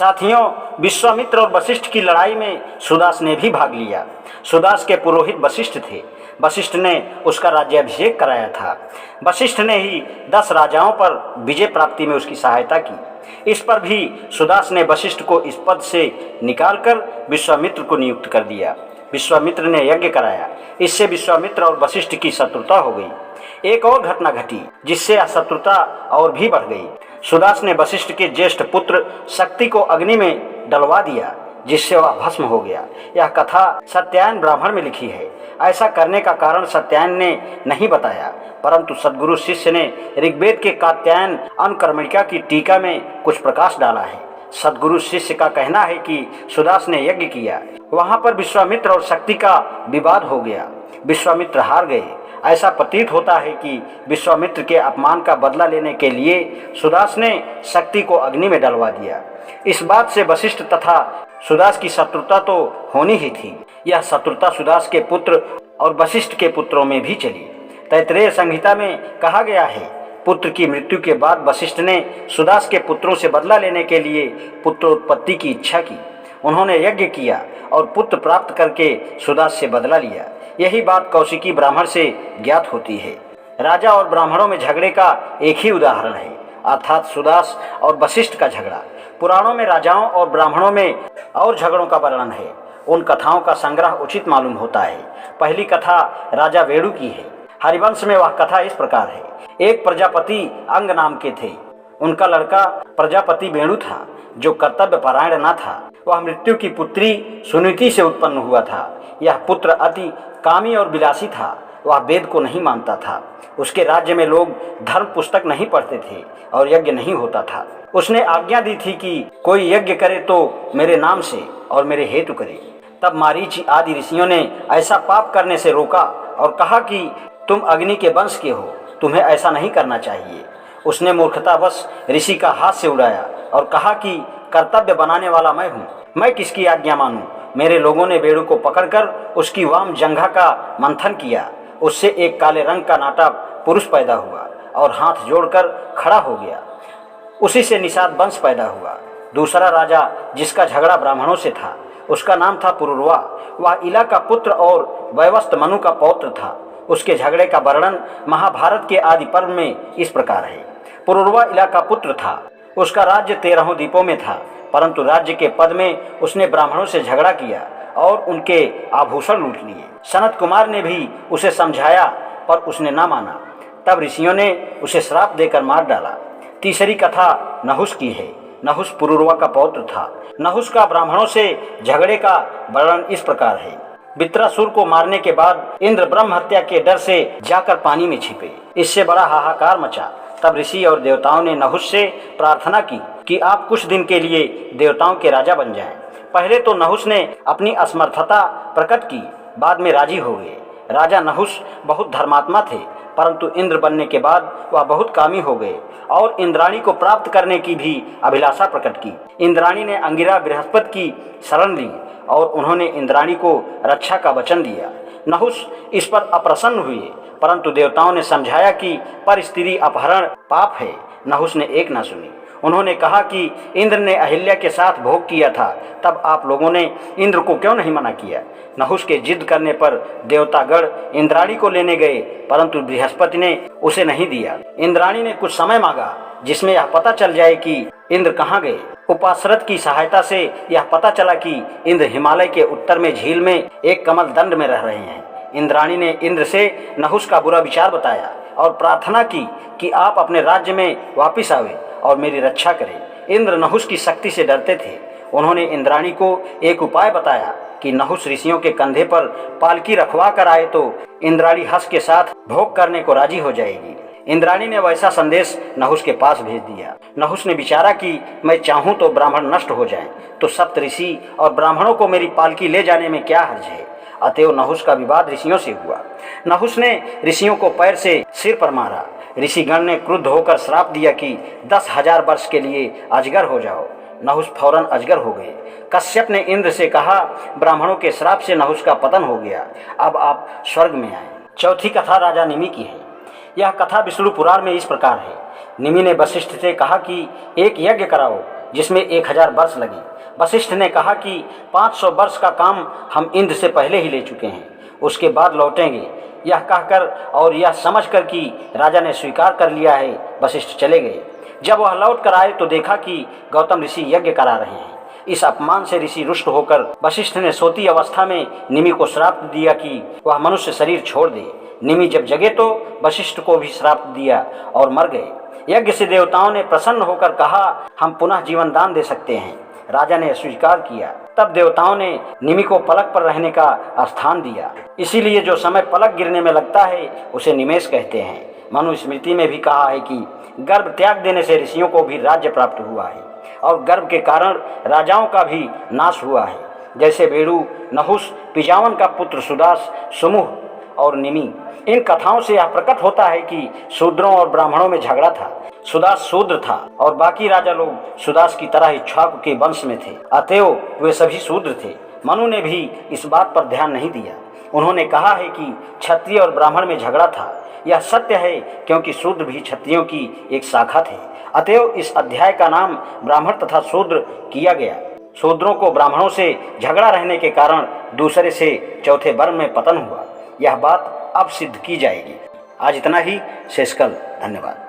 साथियों, विश्वामित्र और वशिष्ठ की लड़ाई में सुदास ने भी भाग लिया। सुदास के पुरोहित वशिष्ठ थे। वशिष्ठ ने उसका राज्याभिषेक कराया था। वशिष्ठ ने ही 10 राजाओं पर विजय प्राप्ति में उसकी सहायता की। इस पर भी सुदास ने वशिष्ठ को इस पद से निकालकर विश्वामित्र को नियुक्त कर दिया। विश्वामित्र ने यज्ञ कराया। इससे विश्वामित्र और वशिष्ठ की शत्रुता हो गई। एक और घटना घटी जिससे यह शत्रुता और भी बढ़ गई। सुदास ने वशिष्ठ के ज्येष्ठ पुत्र शक्ति को अग्नि में डलवा दिया, जिससे वह भस्म हो गया। यह कथा सत्यायन ब्राह्मण में लिखी है। ऐसा करने का कारण सत्यायन ने नहीं बताया, परंतु सद्गुरु शिष्य ने ऋग्वेद के कात्यायन अनुक्रमणिका की टीका में कुछ प्रकाश डाला है। सद्गुरु शिष्य का कहना है कि सुदास ने यज्ञ किया, वहां पर विश्वामित्र और शक्ति का विवाद हो गया। विश्वामित्र हार गए। ऐसा प्रतीत होता है कि विश्वामित्र के अपमान का बदला लेने के लिए सुदास ने शक्ति को अग्नि में डलवा दिया। इस बात से वशिष्ठ तथा सुदास की शत्रुता तो होनी ही थी। यह शत्रुता सुदास के पुत्र और वशिष्ठ के पुत्रों में भी चली। तैत्तिरीय संहिता में कहा गया है, पुत्र की मृत्यु के बाद वशिष्ठ ने सुदास के पुत्रों से बदला लेने के लिए पुत्रोत्पत्ति की इच्छा की। उन्होंने यज्ञ किया और पुत्र प्राप्त करके सुदास से बदला लिया। यही बात कौशिकी ब्राह्मण से ज्ञात होती है। राजा और ब्राह्मणों में झगड़े का एक ही उदाहरण है, अर्थात सुदास और वशिष्ठ का झगड़ा। पुराणों में राजाओं और ब्राह्मणों में और झगड़ों का वर्णन है। उन कथाओं का संग्रह उचित मालूम होता है। पहली कथा राजा वेणु की है। हरिवंश में वह कथा इस प्रकार है। एक प्रजापति अंग नाम के थे। उनका लड़का प्रजापति वेणु था, जो कर्तव्य परायण न था। वह मृत्यु की पुत्री सुनीति से उत्पन्न हुआ था। यह पुत्र अति कामी और विलासी था। वह वेद को नहीं मानता था। उसके राज्य में लोग धर्म पुस्तक नहीं पढ़ते थे और यज्ञ नहीं होता था। उसने आज्ञा दी थी कि कोई यज्ञ करे तो मेरे नाम से और मेरे हेतु करे। तब मारीच आदि ऋषियों ने ऐसा पाप करने से रोका और कहा कि तुम अग्नि के वंश के हो, तुम्हें ऐसा नहीं करना चाहिए। उसने मूर्खतावश ऋषि का हाथ से उड़ाया और कहा कि कर्तव्य बनाने वाला मैं हूँ, मैं किसकी आज्ञा मानूं। मेरे लोगों ने वेणु को पकड़कर उसकी वाम जंघा का मंथन किया। उससे एक काले रंग का नाटा पुरुष पैदा हुआ और हाथ जोड़कर खड़ा हो गया। उसी से निषाद वंश पैदा हुआ। दूसरा राजा जिसका झगड़ा ब्राह्मणों से था, उसका नाम था पुरुरवा। वह इला का पुत्र और वैवस्त मनु का पौत्र था। उसके झगड़े का वर्णन महाभारत के आदि पर्व में इस प्रकार है। पुरुरवा इला का पुत्र था। उसका राज्य 13 द्वीपों में था, परंतु राज्य के पद में उसने ब्राह्मणों से झगड़ा किया और उनके आभूषण लूट लिए। सनत कुमार ने भी उसे समझाया, पर उसने न माना। तब ऋषियों ने उसे श्राप देकर मार डाला। तीसरी कथा नहुस की है। नहुस पुरुरवा का पौत्र था। नहुस का ब्राह्मणों से झगड़े का वर्णन इस प्रकार है। वित्रासुर को मारने के बाद इंद्र ब्रह्म हत्या के डर से जाकर पानी में छिपे। इससे बड़ा हाहाकार मचा। तब ऋषि और देवताओं ने नहुस से प्रार्थना की कि आप कुछ दिन के लिए देवताओं के राजा बन जाएं। पहले तो नहुस ने अपनी असमर्थता प्रकट की, बाद में राजी हो गए। राजा नहुस बहुत धर्मात्मा थे, परंतु इंद्र बनने के बाद वह बहुत कामी हो गए और इंद्राणी को प्राप्त करने की भी अभिलाषा प्रकट की। इंद्राणी ने अंगिरा बृहस्पति की शरण ली और उन्होंने इंद्राणी को रक्षा का वचन दिया। नहुस इस पर अप्रसन्न हुए, परंतु देवताओं ने समझाया कि पर स्त्री अपहरण पाप है। नहुस ने एक न सुनी। उन्होंने कहा कि इंद्र ने अहिल्या के साथ भोग किया था, तब आप लोगों ने इंद्र को क्यों नहीं मना किया। नहुस के जिद करने पर देवतागण इंद्राणी को लेने गए, परंतु बृहस्पति ने उसे नहीं दिया। इंद्राणी ने कुछ समय मांगा जिसमें यह पता चल जाए कि इंद्र कहाँ गए। उपासरथ की सहायता से यह पता चला कि इंद्र हिमालय के उत्तर में झील में एक कमल दंड में रह रहे हैं। इंद्राणी ने इंद्र से नहुस का बुरा विचार बताया और प्रार्थना की कि आप अपने राज्य में वापिस आवे और मेरी रक्षा करें। इंद्र नहुस की शक्ति से डरते थे। उन्होंने इंद्राणी को एक उपाय बताया कि नहुस ऋषियों के कंधे पर पालकी रखवा कर आए तो इंद्राणी हंस के साथ भोग करने को राजी हो जाएगी। इंद्राणी ने वैसा संदेश नहुस के पास भेज दिया। नहुस ने विचारा कि मैं चाहूँ तो ब्राह्मण नष्ट हो जाएं, तो सप्त ऋषि और ब्राह्मणों को मेरी पालकी ले जाने में क्या हर्ज है। अतएव नहुस का विवाद ऋषियों से हुआ। नहुस ने ऋषियों को पैर से सिर पर मारा। ऋषिगण ने क्रुद्ध होकर श्राप दिया कि 10,000 वर्ष के लिए अजगर हो जाओ। नहुस फौरन अजगर हो गए। कश्यप ने इंद्र से कहा, ब्राह्मणों के श्राप से नहुस का पतन हो गया, अब आप स्वर्ग में आए। चौथी कथा राजा निमि की है। यह कथा विष्णु पुराण में इस प्रकार है। निमि ने वशिष्ठ से कहा कि एक यज्ञ कराओ जिसमें 1000 वर्ष लगे। वशिष्ठ ने कहा कि 500 वर्ष का काम हम इंद्र से पहले ही ले चुके हैं, उसके बाद लौटेंगे। यह कहकर और यह समझकर कि राजा ने स्वीकार कर लिया है, वशिष्ठ चले गए। जब वह लौट कर आए तो देखा कि गौतम ऋषि यज्ञ करा रहे हैं। इस अपमान से ऋषि रुष्ट होकर वशिष्ठ ने सोती अवस्था में निमि को श्राप दिया कि वह मनुष्य शरीर छोड़ दे। निमि जब जगे तो वशिष्ठ को भी श्राप दिया और मर गए। यज्ञ से देवताओं ने प्रसन्न होकर कहा, हम पुनः जीवन दान दे सकते हैं। राजा ने स्वीकार किया। तब देवताओं ने निमि को पलक पर रहने का स्थान दिया। इसीलिए जो समय पलक गिरने में लगता है उसे निमेष कहते हैं। मनुस्मृति में भी कहा है कि गर्भ त्याग देने से ऋषियों को भी राज्य प्राप्त हुआ है और गर्भ के कारण राजाओं का भी नाश हुआ है। जैसे बेड़ू, नहुस, पिजावन का पुत्र सुदास, सुमुह और निमि। इन कथाओं से यह प्रकट होता है कि शूद्रों और ब्राह्मणों में झगड़ा था। सुदास शूद्र था और बाकी राजा लोग सुदास की तरह इक्ष्वाकु के वंश में थे, अतएव वे सभी शूद्र थे। मनु ने भी इस बात पर ध्यान नहीं दिया। उन्होंने कहा है कि क्षत्रिय और ब्राह्मण में झगड़ा था। यह सत्य है क्योंकि शूद्र भी क्षत्रियों की एक शाखा थे। अतएव इस अध्याय का नाम ब्राह्मण तथा शूद्र किया गया। शूद्रों को ब्राह्मणों से झगड़ा रहने के कारण दूसरे से चौथे वर्ण में पतन हुआ। यह बात अब सिद्ध की जाएगी। आज इतना ही, शेष कल। धन्यवाद।